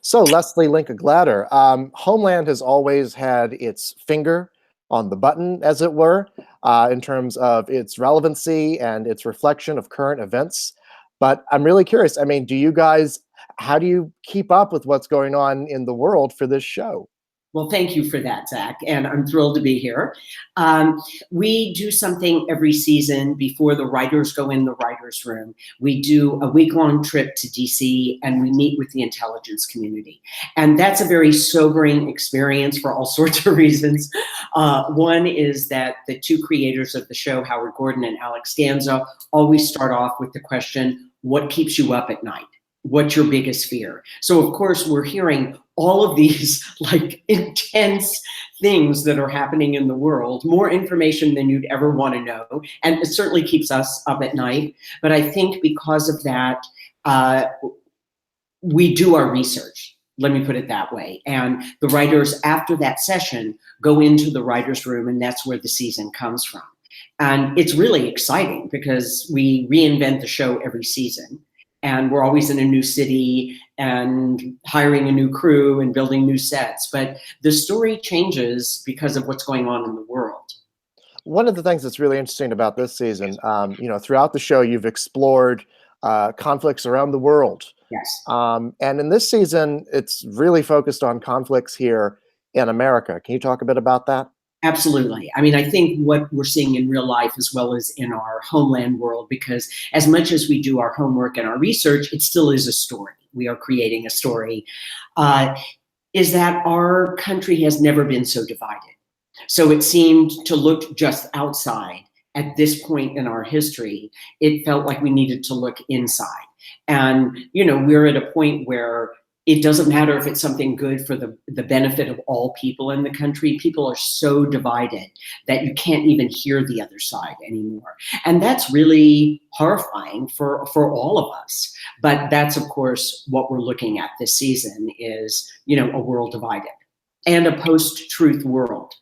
So, Lesli Linka Glatter, Homeland has always had its finger on the button, as it were, in terms of its relevancy and its reflection of current events. But I'm really curious. I mean, how do you keep up with what's going on in the world for this show? Well, thank you for that, Zach, and I'm thrilled to be here. We do something every season before the writers go in the writers' room. We do a week-long trip to DC, and we meet with the intelligence community. And that's a very sobering experience for all sorts of reasons. One is that the two creators of the show, Howard Gordon and Alex Ganzo, always start off with the question, what keeps you up at night? What's your biggest fear? So of course we're hearing all of these like intense things that are happening in the world, more information than you'd ever want to know. And it certainly keeps us up at night. But I think because of that, we do our research. Let me put it that way. And the writers after that session go into the writer's room, and that's where the season comes from. And it's really exciting because we reinvent the show every season. And we're always in a new city and hiring a new crew and building new sets. But the story changes because of what's going on in the world. One of the things that's really interesting about this season, throughout the show, you've explored conflicts around the world. Yes. And in this season, it's really focused on conflicts here in America. Can you talk a bit about that? Absolutely. I mean, I think what we're seeing in real life as well as in our Homeland world, because as much as we do our homework and our research, it still is a story. We are creating a story, is that our country has never been so divided. So it seemed to look just outside at this point in our history. It felt like we needed to look inside. And, we're at a point where it doesn't matter if it's something good for the benefit of all people in the country. People are so divided that you can't even hear the other side anymore. And that's really horrifying for all of us. But that's, of course, what we're looking at this season is, a world divided and a post-truth world,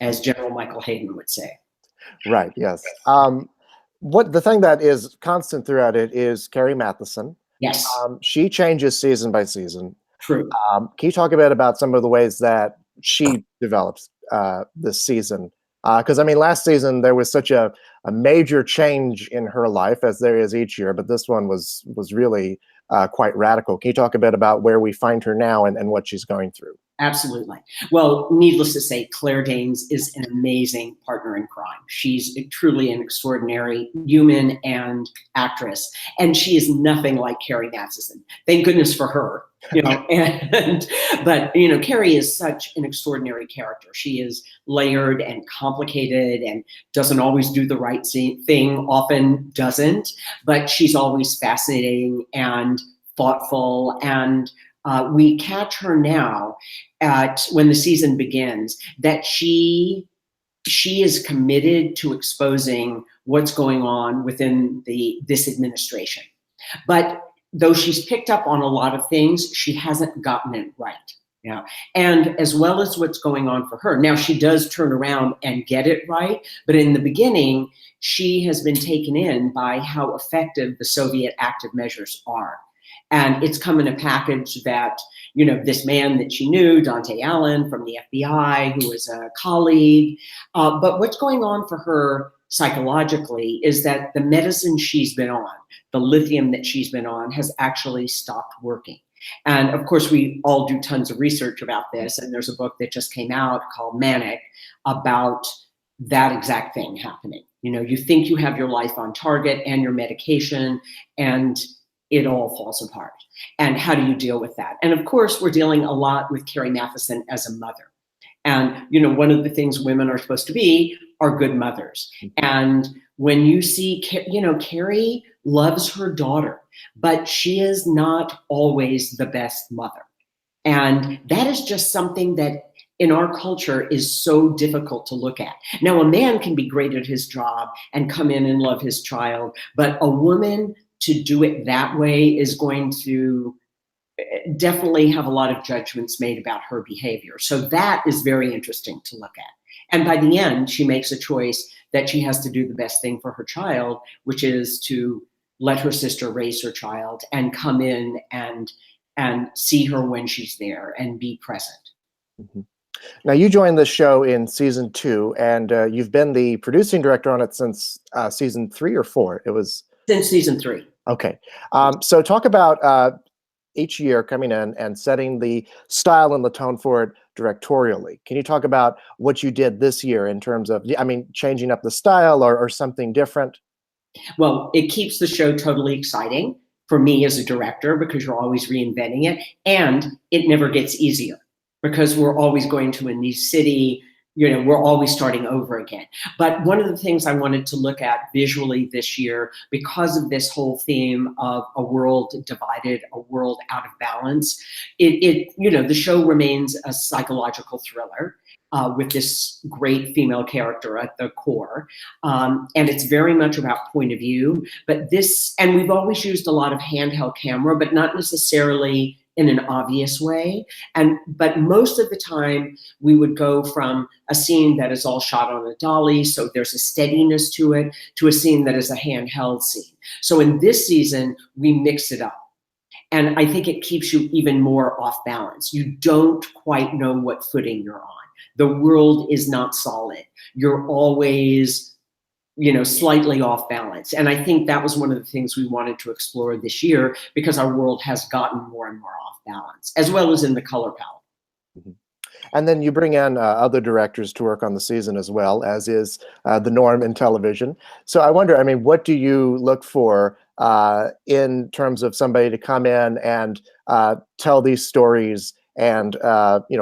as General Michael Hayden would say. Right, yes. The thing that is constant throughout it is Carrie Mathison. Yes. She changes season by season. True. Can you talk a bit about some of the ways that she develops this season? Because, last season there was such a major change in her life, as there is each year, but this one was really quite radical. Can you talk a bit about where we find her now and what she's going through? Absolutely. Well, needless to say, Claire Danes is an amazing partner in crime. She's truly an extraordinary human and actress, and she is nothing like Carrie Mathison. Thank goodness for her. But Carrie is such an extraordinary character. She is layered and complicated and doesn't always do the right thing, often doesn't, but she's always fascinating and thoughtful, and we catch her now when the season begins that she is committed to exposing what's going on within this administration. But though she's picked up on a lot of things, she hasn't gotten it right. And as well as what's going on for her. Now, she does turn around and get it right, but in the beginning, she has been taken in by how effective the Soviet active measures are. And it's come in a package that, this man that she knew, Dante Allen from the FBI, who was a colleague. But what's going on for her psychologically is that the medicine she's been on, the lithium that she's been on, has actually stopped working. And of course, we all do tons of research about this. And there's a book that just came out called Manic about that exact thing happening. You think you have your life on target and your medication, and it all falls apart. And how do you deal with that? And of course, we're dealing a lot with Carrie Mathison as a mother. And, one of the things women are supposed to be are good mothers. And when you see, Carrie loves her daughter, but she is not always the best mother. And that is just something that in our culture is so difficult to look at. Now, a man can be great at his job and come in and love his child, but a woman to do it that way is going to definitely have a lot of judgments made about her behavior. So that is very interesting to look at. And by the end, she makes a choice that she has to do the best thing for her child, which is to let her sister raise her child and come in and and see her when she's there and be present. Mhm. Now, you joined the show in season 2, and you've been the producing director on it since season 3 or 4. It was Since season 3. okay. So talk about each year coming in and setting the style and the tone for it directorially. Can you talk about what you did this year in terms of, I mean, changing up the style or something different? Well, it keeps the show totally exciting for me as a director because you're always reinventing it, and it never gets easier because we're always going to a new city. We're always starting over again. But one of the things I wanted to look at visually this year, because of this whole theme of a world divided, a world out of balance, the show remains a psychological thriller. With this great female character at the core. And it's very much about point of view, and we've always used a lot of handheld camera, but not necessarily in an obvious way. But most of the time we would go from a scene that is all shot on a dolly, so there's a steadiness to it, to a scene that is a handheld scene. So in this season, we mix it up. And I think it keeps you even more off balance. You don't quite know what footing you're on. The world is not solid. You're always, slightly off balance. And I think that was one of the things we wanted to explore this year because our world has gotten more and more off balance, as well as in the color palette. Mm-hmm. And then you bring in other directors to work on the season as well, as is the norm in television. So I wonder, I mean, what do you look for in terms of somebody to come in and tell these stories and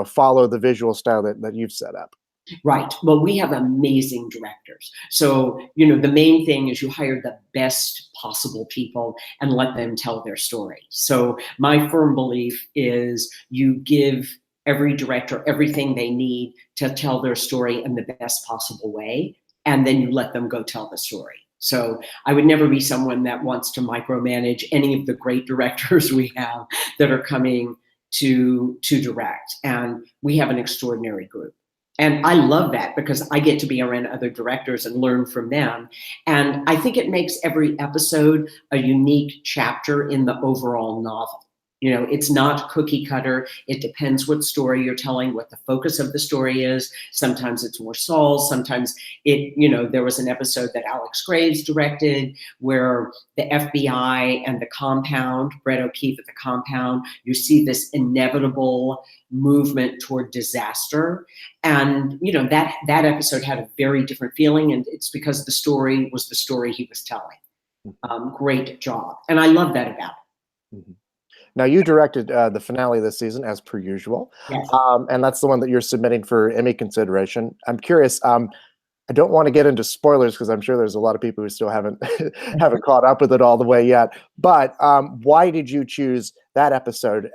follow the visual style that you've set up? Right. Well, we have amazing directors. So, the main thing is you hire the best possible people and let them tell their story. So my firm belief is you give every director everything they need to tell their story in the best possible way, and then you let them go tell the story. So I would never be someone that wants to micromanage any of the great directors we have that are coming to direct. And we have an extraordinary group. And I love that because I get to be around other directors and learn from them. And I think it makes every episode a unique chapter in the overall novel. It's not cookie cutter. It depends what story you're telling, what the focus of the story is. Sometimes it's more Saul. Sometimes there was an episode that Alex Graves directed where the FBI and the compound, Brett O'Keefe at the compound, you see this inevitable movement toward disaster. And, that episode had a very different feeling. And it's because the story was the story he was telling. Great job. And I love that about it. Mm-hmm. Now, you directed the finale this season, as per usual, Yes. and that's the one that you're submitting for Emmy consideration. I'm curious. I don't want to get into spoilers because I'm sure there's a lot of people who still haven't haven't caught up with it all the way yet. But why did you choose that episode?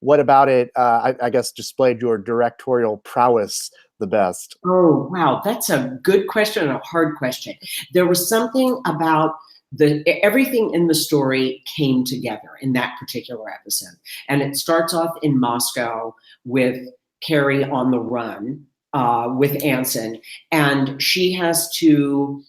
What about it, I guess, displayed your directorial prowess the best? Oh, wow. That's a good question and a hard question. There was something about everything in the story came together in that particular episode. And it starts off in Moscow with Carrie on the run with Anson. And she has to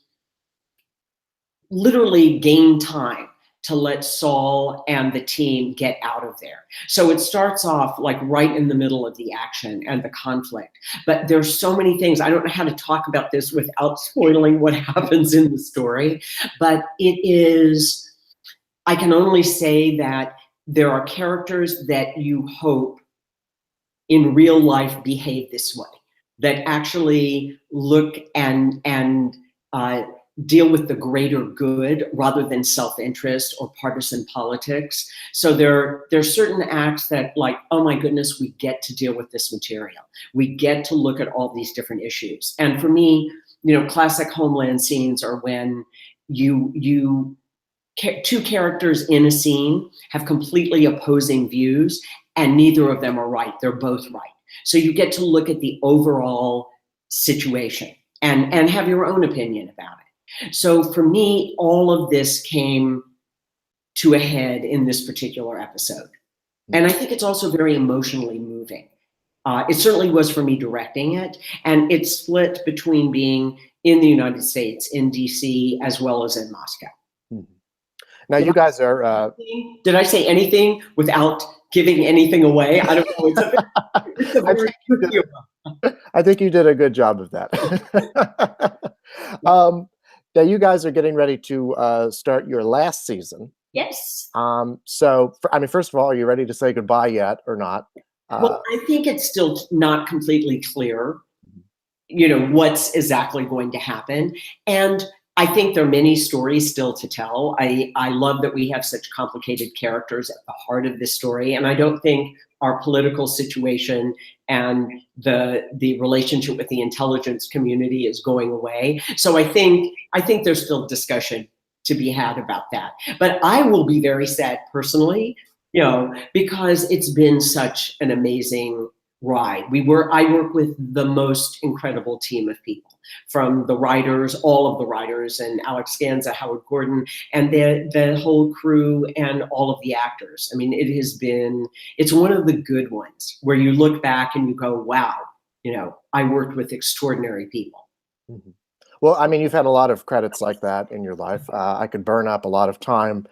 literally gain time to let Saul and the team get out of there. So it starts off like right in the middle of the action and the conflict. But there's so many things. I don't know how to talk about this without spoiling what happens in the story. But I can only say that there are characters that you hope in real life behave this way, that actually look and deal with the greater good rather than self-interest or partisan politics. So there's certain acts that, like, oh my goodness, we get to deal with this material. We get to look at all these different issues. And for me, classic Homeland scenes are when two characters in a scene have completely opposing views and neither of them are right. They're both right. So you get to look at the overall situation and have your own opinion about it. So for me, all of this came to a head in this particular episode. And I think it's also very emotionally moving. It certainly was for me directing it. And it's split between being in the United States, in DC, as well as in Moscow. Now, you guys are... Did I say anything without giving anything away. I don't know. It's a very good humor. I think you did a good job of that. Now you guys are getting ready to start your last season. Yes. So, I mean, first of all, are you ready to say goodbye yet or not? Well, I think it's still not completely clear, you know, what's exactly going to happen. And I think there are many stories still to tell. I love that we have such complicated characters at the heart of this story. And I don't think our political situation and the relationship with the intelligence community is going away. So I think there's still discussion to be had about that. But I will be very sad personally, you know, because it's been such an amazing ride. I work with the most incredible team of people, from the writers, all of the writers, and Alex Ganza, Howard Gordon, and the whole crew, and all of the actors. I mean, it's one of the good ones where you look back and you go, wow, you know, I worked with extraordinary people. Mm-hmm. Well, I mean, you've had a lot of credits like that in your life. I could burn up a lot of time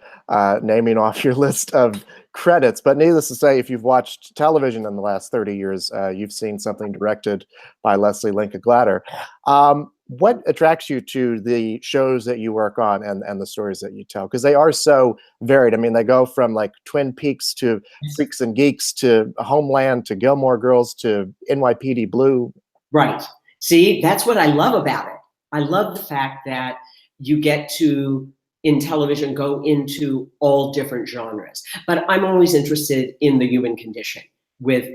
naming off your list of credits, but needless to say, if you've watched television in the last 30 years, you've seen something directed by Lesli Linka Glatter. What attracts you to the shows that you work on and the stories that you tell? Because they are so varied. I mean, they go from like Twin Peaks to Freaks and Geeks to Homeland to Gilmore Girls to NYPD Blue. Right. See, that's what I love about it. I love the fact that you get to, in television, go into all different genres. But I'm always interested in the human condition, with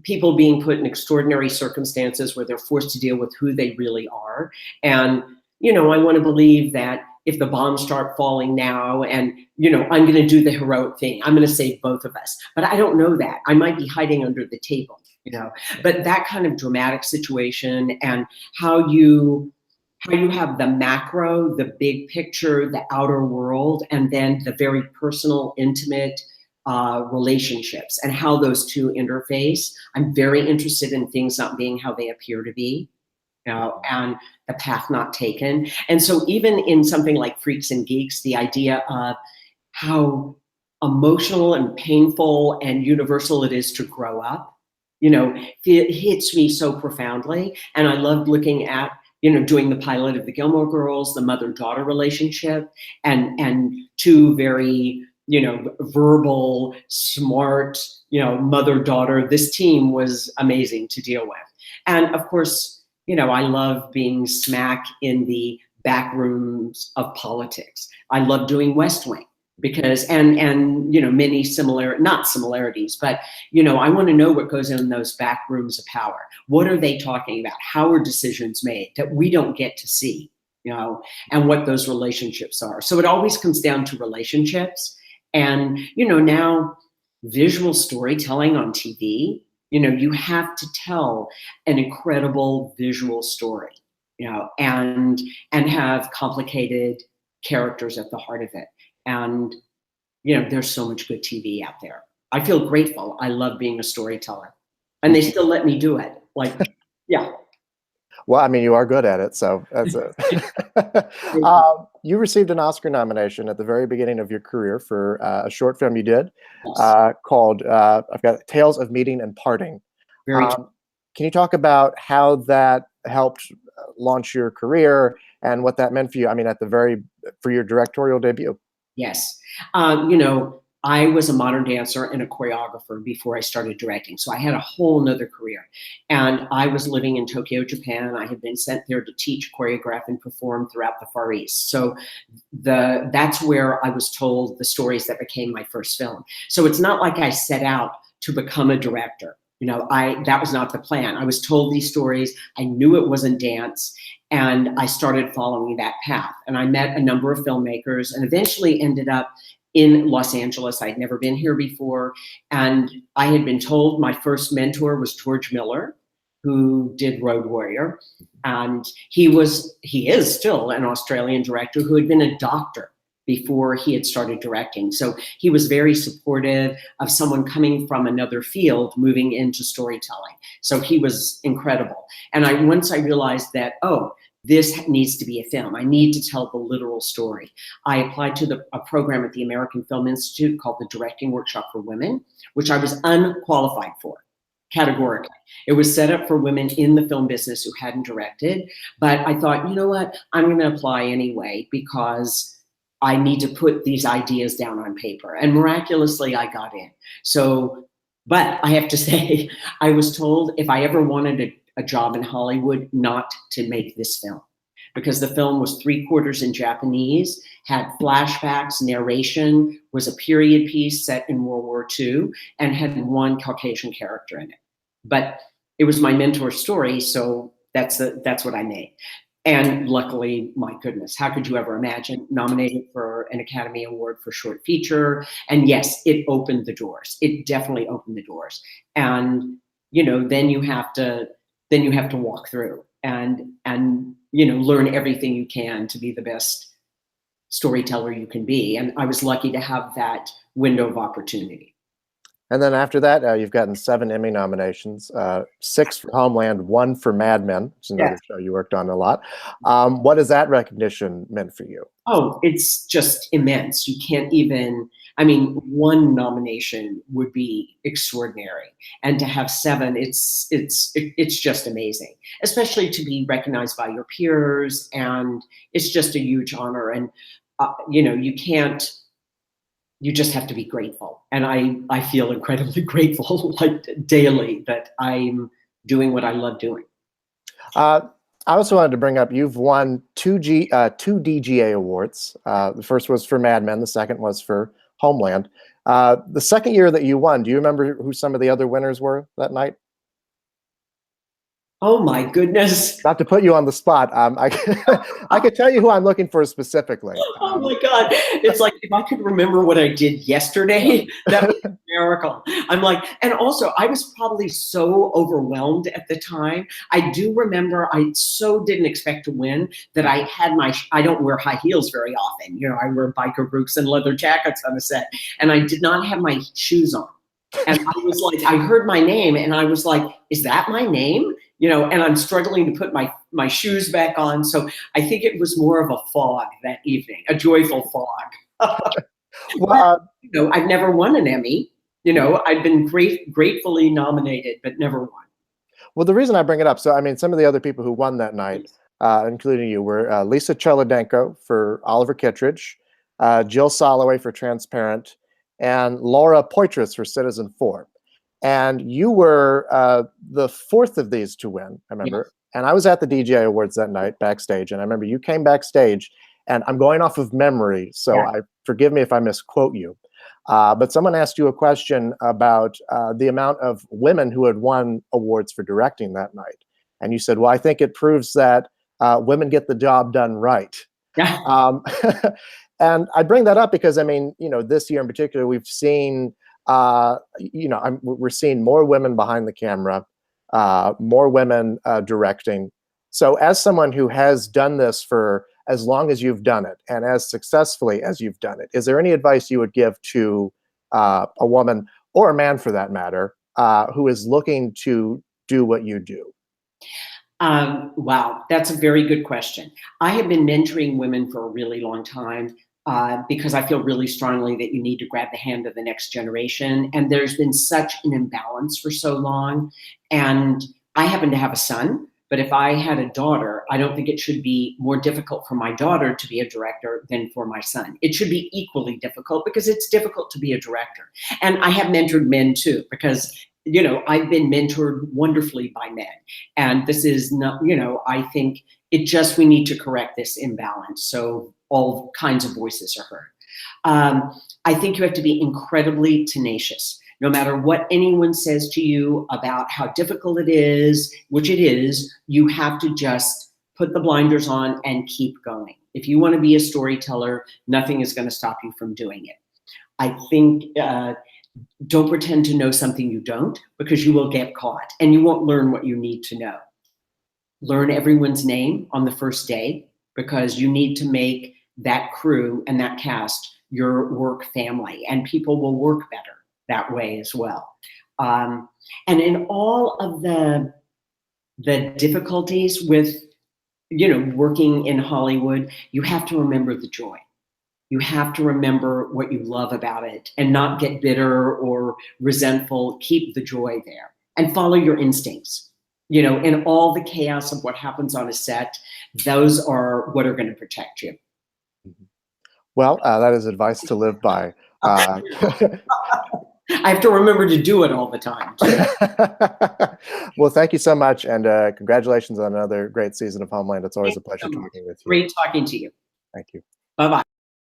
people being put in extraordinary circumstances where they're forced to deal with who they really are. And, you know, I want to believe that if the bombs start falling now and, you know, I'm going to do the heroic thing, I'm going to save both of us. But I don't know that. I might be hiding under the table, you know. But that kind of dramatic situation, and how you have the macro, the big picture, the outer world, and then the very personal, intimate relationships, and how those two interface. I'm very interested in things not being how they appear to be, you know, and the path not taken. And so even in something like Freaks and Geeks, the idea of how emotional and painful and universal it is to grow up, you know, it hits me so profoundly. And I loved looking at, you know, doing the pilot of the Gilmore Girls, the mother-daughter relationship, and two very, you know, verbal, smart, you know, mother-daughter. This team was amazing to deal with. And of course, you know, I love being smack in the back rooms of politics. I love doing West Wing, because, and you know, many not similarities, but, you know, I want to know what goes in those back rooms of power. What are they talking about? How are decisions made that we don't get to see, you know, and what those relationships are. So it always comes down to relationships. And, you know, now visual storytelling on TV, you know, you have to tell an incredible visual story, you know, and have complicated characters at the heart of it. And, you know, there's so much good TV out there. I feel grateful. I love being a storyteller, and they still let me do it. Like, yeah. Well, I mean, you are good at it, so that's it. You received an Oscar nomination at the very beginning of your career for a short film you did called, I've got Tales of Meeting and Parting. Very true. Can you talk about how that helped launch your career and what that meant for you? I mean, for your directorial debut. Yes. You know, I was a modern dancer and a choreographer before I started directing. So I had a whole nother career. And I was living in Tokyo, Japan. I had been sent there to teach, choreograph, and perform throughout the Far East. So that's where I was told the stories that became my first film. So it's not like I set out to become a director. You know, that was not the plan. I was told these stories. I knew it wasn't dance. And I started following that path. And I met a number of filmmakers and eventually ended up in Los Angeles. I'd never been here before. And I had been told my first mentor was George Miller, who did Road Warrior. And he is still an Australian director who had been a doctor before he had started directing. So he was very supportive of someone coming from another field, moving into storytelling. So he was incredible. And once I realized that, oh, this needs to be a film. I need to tell the literal story. I applied to a program at the American Film Institute called the Directing Workshop for Women, which I was unqualified for, categorically. It was set up for women in the film business who hadn't directed. But I thought, you know what? I'm going to apply anyway because I need to put these ideas down on paper. And miraculously, I got in. So, but I have to say, I was told if I ever wanted a job in Hollywood, not to make this film, because the film was 3/4 in Japanese, had flashbacks, narration, was a period piece set in World War II, and had one Caucasian character in it. But it was my mentor's story, so that's what I made. And luckily, my goodness, how could you ever imagine nominated for an Academy Award for short feature? And yes, it opened the doors. It definitely opened the doors. And then you have to walk through and learn everything you can to be the best storyteller you can be. And I was lucky to have that window of opportunity. And then after that, you've gotten 7 Emmy nominations, 6 for Homeland, 1 for Mad Men, which is another show you worked on a lot. What has that recognition meant for you? Oh, it's just immense. You can't even, 1 nomination would be extraordinary. And to have 7, it's just amazing, especially to be recognized by your peers. And it's just a huge honor. And, you just have to be grateful. And I feel incredibly grateful, like daily, that I'm doing what I love doing. I also wanted to bring up, you've won 2 DGA Awards. The first was for Mad Men, the second was for Homeland. The second year that you won, do you remember who some of the other winners were that night? Oh my goodness. Not to put you on the spot, I could tell you who I'm looking for specifically. Oh my God. It's like, if I could remember what I did yesterday, that was a miracle. And also I was probably so overwhelmed at the time. I do remember I so didn't expect to win that I had I don't wear high heels very often. I wear biker boots and leather jackets on the set. And I did not have my shoes on. And I was like, I heard my name and I was like, is that my name? And I'm struggling to put my shoes back on. So I think it was more of a fog that evening, a joyful fog. Well, I've never won an Emmy. I've been gratefully nominated, but never won. Well, the reason I bring it up, so some of the other people who won that night, including you, were Lisa Cholodenko for Oliver Kittredge, Jill Soloway for Transparent, and Laura Poitras for Citizen4. And you were the 4th of these to win, I remember. Yes. And I was at the DGA Awards that night backstage, and I remember you came backstage, and I'm going off of memory, so forgive me if I misquote you. But someone asked you a question about the amount of women who had won awards for directing that night. And you said, well, I think it proves that women get the job done right. Yeah. And I bring that up because, this year in particular, we've seen we're seeing more women behind the camera, more women directing. So as someone who has done this for as long as you've done it and as successfully as you've done it, is there any advice you would give to a woman, or a man for that matter, who is looking to do what you do? Wow, that's a very good question. I have been mentoring women for a really long time. Because I feel really strongly that you need to grab the hand of the next generation. And there's been such an imbalance for so long. And I happen to have a son, but if I had a daughter, I don't think it should be more difficult for my daughter to be a director than for my son. It should be equally difficult because it's difficult to be a director. And I have mentored men too, because I've been mentored wonderfully by men. And this is not, I think we need to correct this imbalance. So all kinds of voices are heard. I think you have to be incredibly tenacious. No matter what anyone says to you about how difficult it is, which it is, you have to just put the blinders on and keep going. If you want to be a storyteller, nothing is going to stop you from doing it. I think don't pretend to know something you don't, because you will get caught and you won't learn what you need to know. Learn everyone's name on the first day, because you need to make that crew and that cast your work family, and people will work better that way as well. And in all of the difficulties with working in Hollywood, you have to remember the joy. You have to remember what you love about it and not get bitter or resentful. Keep the joy there and follow your instincts. In all the chaos of what happens on a set, those are what are going to protect you. Well, that is advice to live by. I have to remember to do it all the time. Well, thank you so much, and congratulations on another great season of Homeland. It's always a pleasure talking with you. Great talking to you. Thank you. Bye-bye.